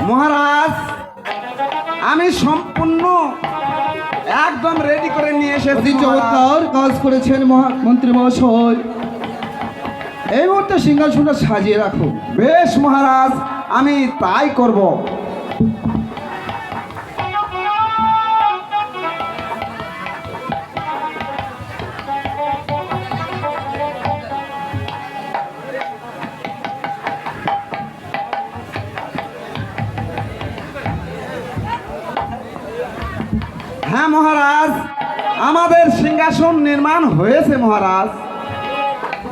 মহারাজ, আমি সম্পূর্ণ একদম রেডি করে নিয়ে এসেছি। অতি চমৎকার কাজ করেছেন মন্ত্রী মহাশয়। এই মুহূর্তে সিংহাসনটা সাজিয়ে রাখো। বেশ মহারাজ, আমি তাই করব। হ্যাঁ মহারাজ, আমাদের সিংহাসন নির্মাণ হয়েছে মহারাজ।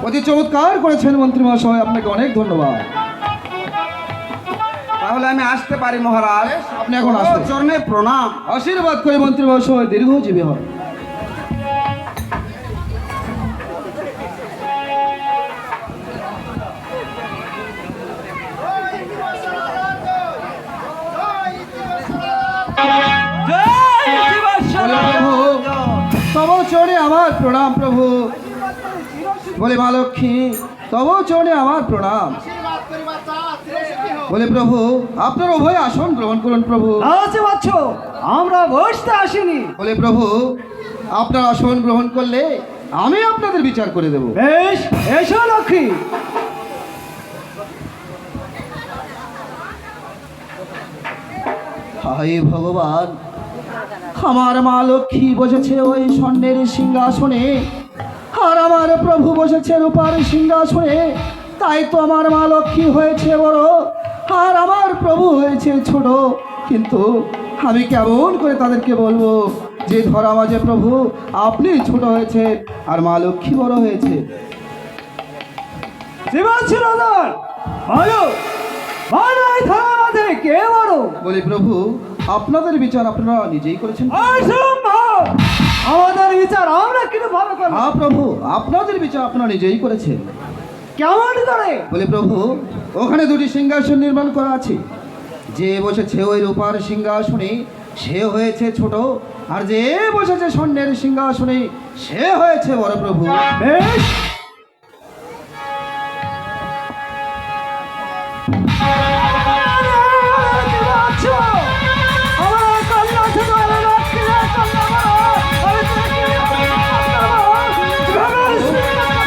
অতি চমৎকার করেছেন মন্ত্রী মহাশয়, আপনাকে অনেক ধন্যবাদ। তাহলে আমি আসতে পারি মহারাজ? আপনি এখন আসুন। চরণে প্রণাম। আশীর্বাদ করে মন্ত্রী মহাশয় দীর্ঘজীবী হন। তব চরণে আমার প্রণাম প্রভু। বলে মা লক্ষ্মী, তব চরণে আমার প্রণাম। বলে প্রভু, আপনার উভয় আসন গ্রহণ করুন প্রভু। আমরা বসতে আসিনি। বলে প্রভু, আপনার আসন গ্রহণ করলে আমি আপনাদের বিচার করে দেব। বেশ, এসো লক্ষ্মী। হায় ভগবান, আমার মা লক্ষ্মী বসেছে ওই স্বর্ণের সিংহাসনে, আর আমার প্রভু বসেছে রূপার সিংহাসনে। তাই তো আমার মা লক্ষ্মী হয়েছে বড়, আর আমার প্রভু হয়েছে ছোট। কিন্তু আমি কেমন করে তাদেরকে বলবো যে ধরা মাঝে প্রভু আপনি ছোট হয়েছে আর মা লক্ষ্মী বড় হয়েছে? কে বড়? বলি প্রভু, আপনাদের বিচার আপনারা নিজেই করেছেন। আমাদের বিচার আমরা কিন্তু ভালো করব। হ্যাঁ প্রভু, আপনাদের বিচার আপনারা নিজেই করেছেন। কেমন করে? বলে প্রভু, ওখানে দুটি সিংহাসন নির্মাণ করা আছে। যে বসেছে ওই রূপার সিংহাসনে সে হয়েছে ছোট, আর যে বসেছে স্বর্ণের সিংহাসনে সে হয়েছে বড় প্রভু। বেশ,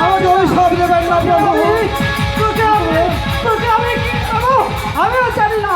আমাকে অভিশাপ দেবেন না প্রভু। আমিও জানি না